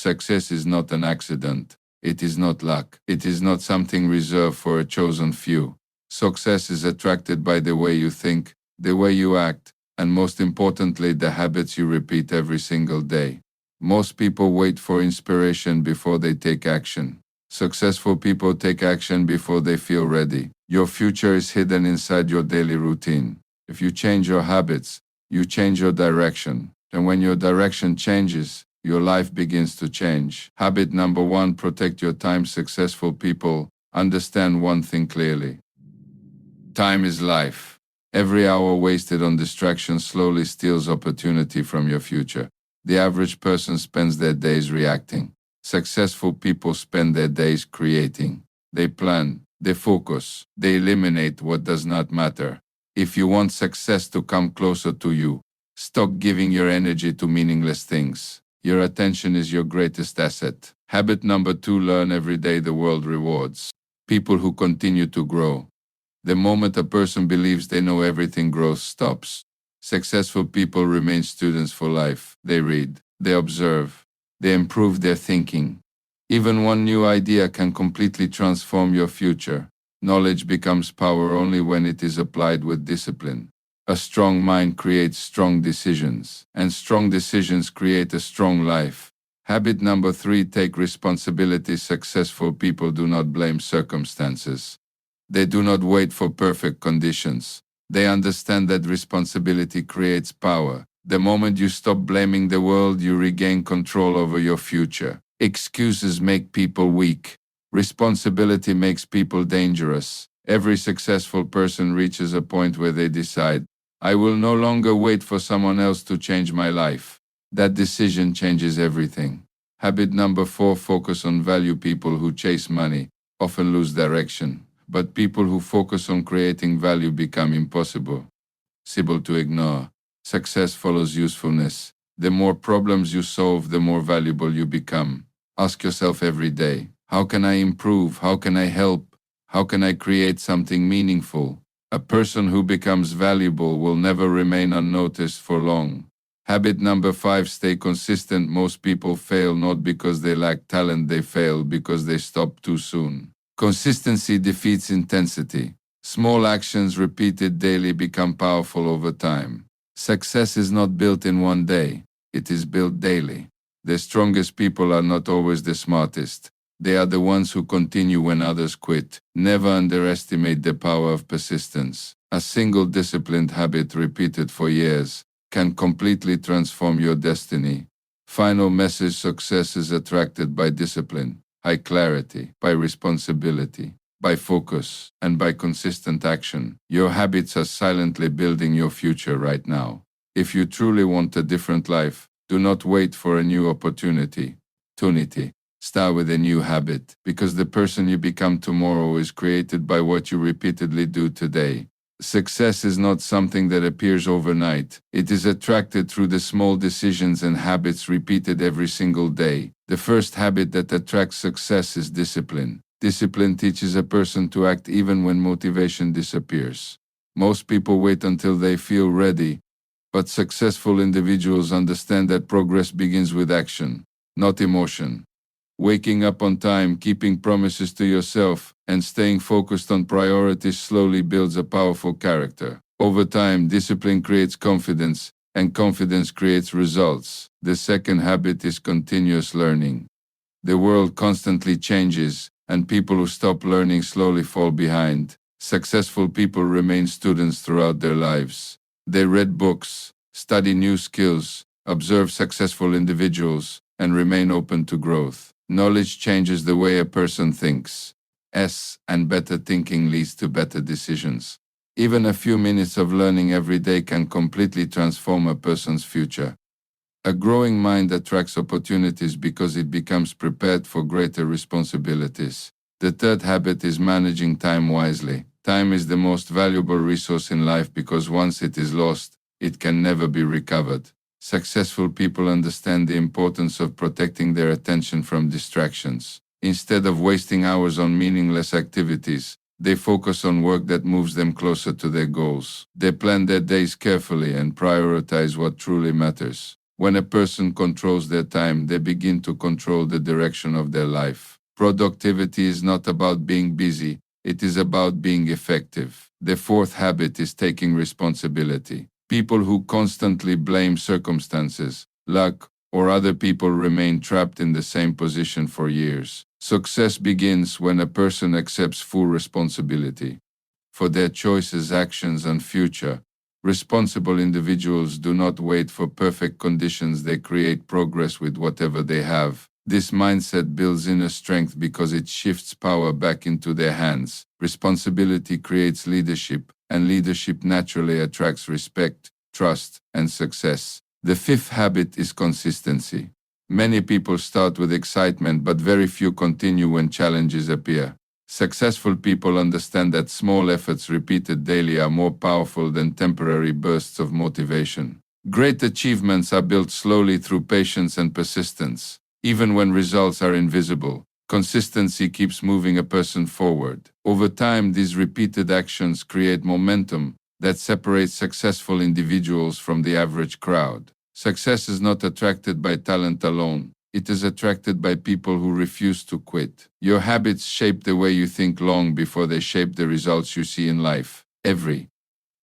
Success is not an accident. It is not luck. It is not something reserved for a chosen few. Success is attracted by the way you think, the way you act, and most importantly, the habits you repeat every single day. Most people wait for inspiration before they take action. Successful people take action before they feel ready. Your future is hidden inside your daily routine. If you change your habits, you change your direction. And when your direction changes, your life begins to change. Habit number 1, protect your time. Successful people understand one thing clearly. Time is life. Every hour wasted on distraction slowly steals opportunity from your future. The average person spends their days reacting. Successful people spend their days creating. They plan, they focus, they eliminate what does not matter. If you want success to come closer to you, stop giving your energy to meaningless things. Your attention is your greatest asset. Habit number 2, learn every day. The world rewards people who continue to grow. The moment a person believes they know everything, growth stops. Successful people remain students for life. They read, they observe, they improve their thinking. Even one new idea can completely transform your future. Knowledge becomes power only when it is applied with discipline. A strong mind creates strong decisions, and strong decisions create a strong life. Habit number 3, take responsibility. Successful people do not blame circumstances. They do not wait for perfect conditions. They understand that responsibility creates power. The moment you stop blaming the world, you regain control over your future. Excuses make people weak. Responsibility makes people dangerous. Every successful person reaches a point where they decide, I will no longer wait for someone else to change my life. That decision changes everything. Habit number 4, focus on value. People who chase money often lose direction, but people who focus on creating value become impossible to ignore. Success follows usefulness. The more problems you solve, the more valuable you become. Ask yourself every day, how can I improve? How can I help? How can I create something meaningful? A person who becomes valuable will never remain unnoticed for long. Habit number 5, stay consistent. Most people fail not because they lack talent, they fail because they stop too soon. Consistency defeats intensity. Small actions repeated daily become powerful over time. Success is not built in one day, it is built daily. The strongest people are not always the smartest. They are the ones who continue when others quit. Never underestimate the power of persistence. A single disciplined habit repeated for years can completely transform your destiny. Final message: success is attracted by discipline, by clarity, by responsibility, by focus, and by consistent action. Your habits are silently building your future right now. If you truly want a different life, do not wait for a new opportunity. Start with a new habit, because the person you become tomorrow is created by what you repeatedly do today. Success is not something that appears overnight. It is attracted through the small decisions and habits repeated every single day. The first habit that attracts success is discipline. Discipline teaches a person to act even when motivation disappears. Most people wait until they feel ready, but successful individuals understand that progress begins with action, not emotion. Waking up on time, keeping promises to yourself, and staying focused on priorities slowly builds a powerful character. Over time, discipline creates confidence, and confidence creates results. The second habit is continuous learning. The world constantly changes, and people who stop learning slowly fall behind. Successful people remain students throughout their lives. They read books, study new skills, observe successful individuals, and remain open to growth. Knowledge changes the way a person thinks. And better thinking leads to better decisions. Even a few minutes of learning every day can completely transform a person's future. A growing mind attracts opportunities because it becomes prepared for greater responsibilities. The third habit is managing time wisely. Time is the most valuable resource in life because once it is lost, it can never be recovered. Successful people understand the importance of protecting their attention from distractions. Instead of wasting hours on meaningless activities, they focus on work that moves them closer to their goals. They plan their days carefully and prioritize what truly matters. When a person controls their time, they begin to control the direction of their life. Productivity is not about being busy, it is about being effective. The fourth habit is taking responsibility. People who constantly blame circumstances, luck, or other people remain trapped in the same position for years. Success begins when a person accepts full responsibility for their choices, actions, and future. Responsible individuals do not wait for perfect conditions, they create progress with whatever they have. This mindset builds inner strength because it shifts power back into their hands. Responsibility creates leadership, and leadership naturally attracts respect, trust, and success. The fifth habit is consistency. Many people start with excitement, but very few continue when challenges appear. Successful people understand that small efforts repeated daily are more powerful than temporary bursts of motivation. Great achievements are built slowly through patience and persistence. Even when results are invisible, consistency keeps moving a person forward. Over time, these repeated actions create momentum that separates successful individuals from the average crowd. Success is not attracted by talent alone. It is attracted by people who refuse to quit. Your habits shape the way you think long before they shape the results you see in life. Every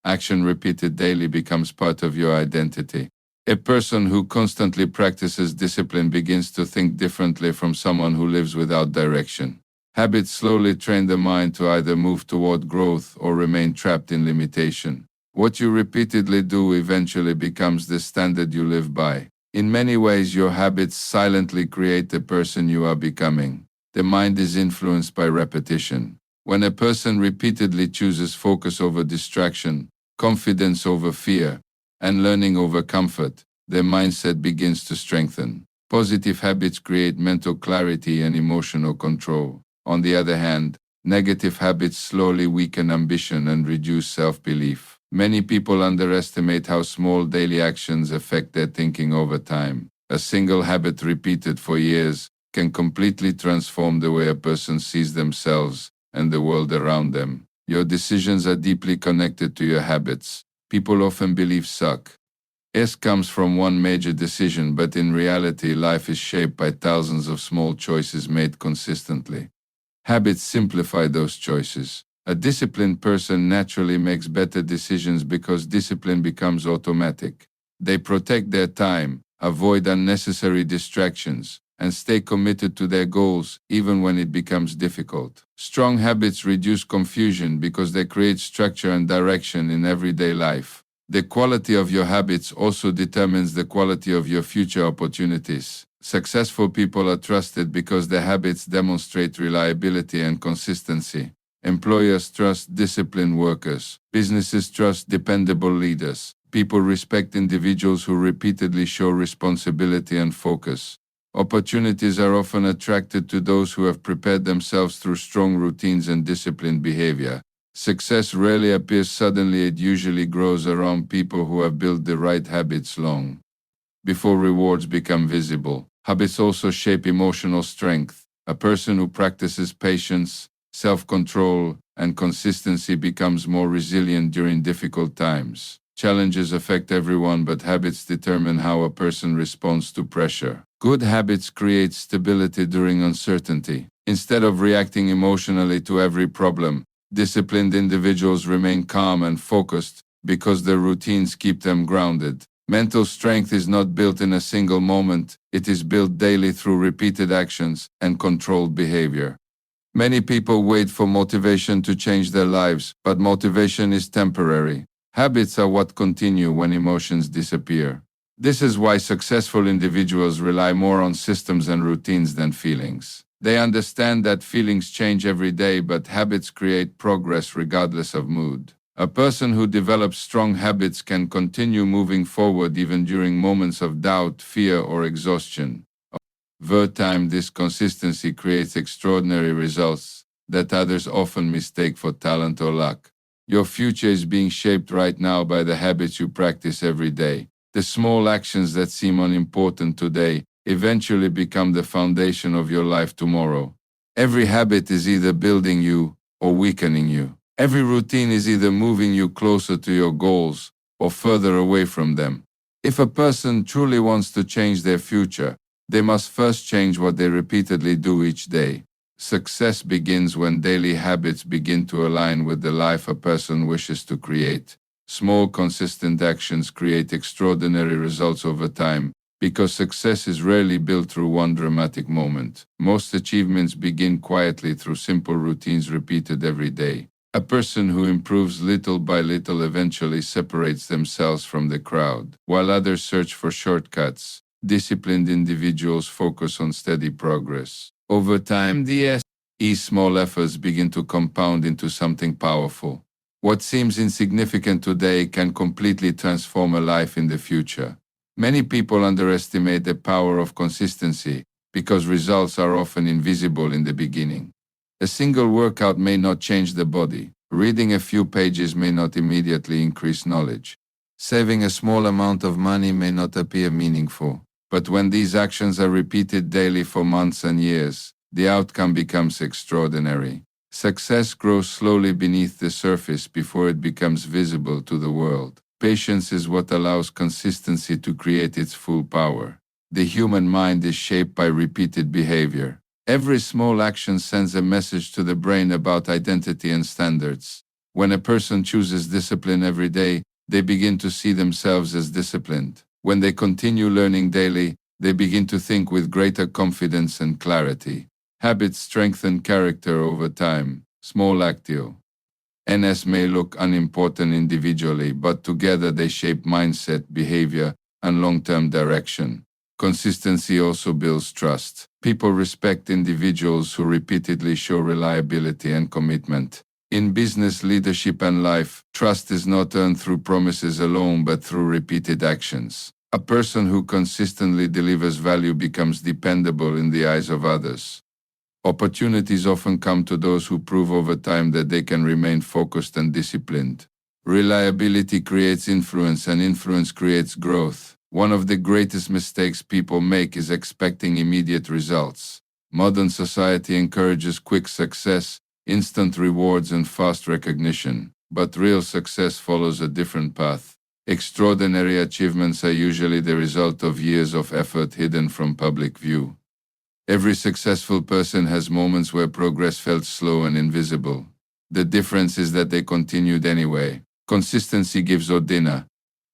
action repeated daily becomes part of your identity. A person who constantly practices discipline begins to think differently from someone who lives without direction. Habits slowly train the mind to either move toward growth or remain trapped in limitation. What you repeatedly do eventually becomes the standard you live by. In many ways, your habits silently create the person you are becoming. The mind is influenced by repetition. When a person repeatedly chooses focus over distraction, confidence over fear, and learning over comfort, their mindset begins to strengthen. Positive habits create mental clarity and emotional control. On the other hand, negative habits slowly weaken ambition and reduce self-belief. Many people underestimate how small daily actions affect their thinking over time. A single habit repeated for years can completely transform the way a person sees themselves and the world around them. Your decisions are deeply connected to your habits. People often believe success comes from one major decision, but in reality, life is shaped by thousands of small choices made consistently. Habits simplify those choices. A disciplined person naturally makes better decisions because discipline becomes automatic. They protect their time, avoid unnecessary distractions, and stay committed to their goals even when it becomes difficult. Strong habits reduce confusion because they create structure and direction in everyday life. The quality of your habits also determines the quality of your future opportunities. Successful people are trusted because their habits demonstrate reliability and consistency. Employers trust disciplined workers. Businesses trust dependable leaders. People respect individuals who repeatedly show responsibility and focus. Opportunities are often attracted to those who have prepared themselves through strong routines and disciplined behavior. Success rarely appears suddenly, it usually grows around people who have built the right habits long before rewards become visible. Habits also shape emotional strength. A person who practices patience, self-control, and consistency becomes more resilient during difficult times. Challenges affect everyone, but habits determine how a person responds to pressure. Good habits create stability during uncertainty. Instead of reacting emotionally to every problem, disciplined individuals remain calm and focused because their routines keep them grounded. Mental strength is not built in a single moment, it is built daily through repeated actions and controlled behavior. Many people wait for motivation to change their lives, but motivation is temporary. Habits are what continue when emotions disappear. This is why successful individuals rely more on systems and routines than feelings. They understand that feelings change every day, but habits create progress regardless of mood. A person who develops strong habits can continue moving forward even during moments of doubt, fear, or exhaustion. Over time, this consistency creates extraordinary results that others often mistake for talent or luck. Your future is being shaped right now by the habits you practice every day. The small actions that seem unimportant today eventually become the foundation of your life tomorrow. Every habit is either building you or weakening you. Every routine is either moving you closer to your goals or further away from them. If a person truly wants to change their future, they must first change what they repeatedly do each day. Success begins when daily habits begin to align with the life a person wishes to create. Small, consistent actions create extraordinary results over time, because success is rarely built through one dramatic moment. Most achievements begin quietly through simple routines repeated every day. A person who improves little by little eventually separates themselves from the crowd, while others search for shortcuts. Disciplined individuals focus on steady progress. Over time, these small efforts begin to compound into something powerful. What seems insignificant today can completely transform a life in the future. Many people underestimate the power of consistency because results are often invisible in the beginning. A single workout may not change the body. Reading a few pages may not immediately increase knowledge. Saving a small amount of money may not appear meaningful. But when these actions are repeated daily for months and years, the outcome becomes extraordinary. Success grows slowly beneath the surface before it becomes visible to the world. Patience is what allows consistency to create its full power. The human mind is shaped by repeated behavior. Every small action sends a message to the brain about identity and standards. When a person chooses discipline every day, they begin to see themselves as disciplined. When they continue learning daily, they begin to think with greater confidence and clarity. Habits strengthen character over time. Small actions may look unimportant individually, but together they shape mindset, behavior, and long-term direction. Consistency also builds trust. People respect individuals who repeatedly show reliability and commitment. In business, leadership, and life, trust is not earned through promises alone but through repeated actions. A person who consistently delivers value becomes dependable in the eyes of others. Opportunities often come to those who prove over time that they can remain focused and disciplined. Reliability creates influence, and influence creates growth. One of the greatest mistakes people make is expecting immediate results. Modern society encourages quick success, instant rewards, and fast recognition, but real success follows a different path. Extraordinary achievements are usually the result of years of effort hidden from public view. Every successful person has moments where progress felt slow and invisible. The difference is that they continued anyway. Consistency gives ordina,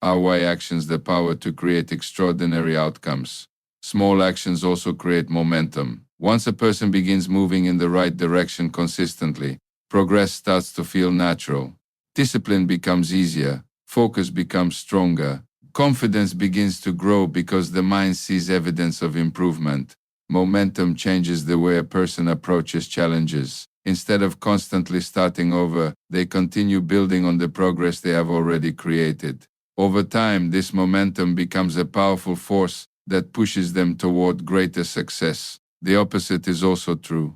our actions the power to create extraordinary outcomes. Small actions also create momentum. Once a person begins moving in the right direction consistently, progress starts to feel natural. Discipline becomes easier, focus becomes stronger, confidence begins to grow because the mind sees evidence of improvement. Momentum changes the way a person approaches challenges. Instead of constantly starting over, they continue building on the progress they have already created. Over time, this momentum becomes a powerful force that pushes them toward greater success. The opposite is also true.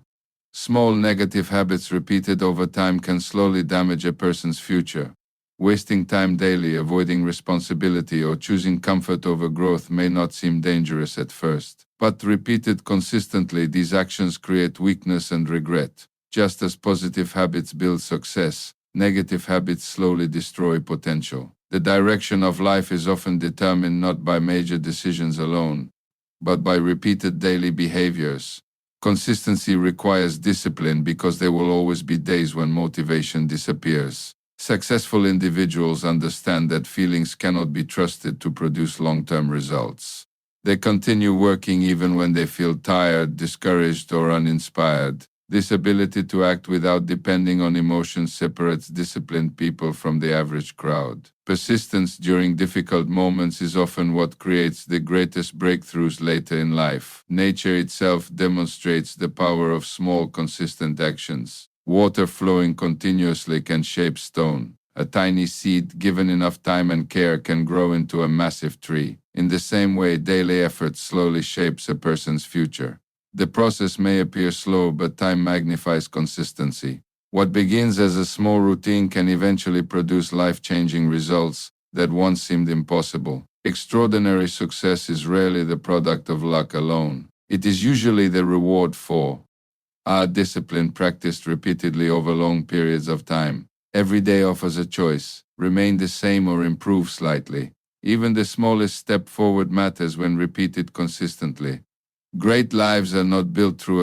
Small negative habits repeated over time can slowly damage a person's future. Wasting time daily, avoiding responsibility, or choosing comfort over growth may not seem dangerous at first, but repeated consistently, these actions create weakness and regret. Just as positive habits build success, negative habits slowly destroy potential. The direction of life is often determined not by major decisions alone, but by repeated daily behaviors. Consistency requires discipline because there will always be days when motivation disappears. Successful individuals understand that feelings cannot be trusted to produce long-term results. They continue working even when they feel tired, discouraged, or uninspired. This ability to act without depending on emotions separates disciplined people from the average crowd. Persistence during difficult moments is often what creates the greatest breakthroughs later in life. Nature itself demonstrates the power of small, consistent actions. Water flowing continuously can shape stone. A tiny seed given enough time and care can grow into a massive tree. In the same way, daily effort slowly shapes a person's future. The process may appear slow, but time magnifies consistency. What begins as a small routine can eventually produce life-changing results that once seemed impossible. Extraordinary success is rarely the product of luck alone. It is usually the reward for our discipline practiced repeatedly over long periods of time. Every day offers a choice: remain the same or improve slightly. Even the smallest step forward matters when repeated consistently. Great lives are not built through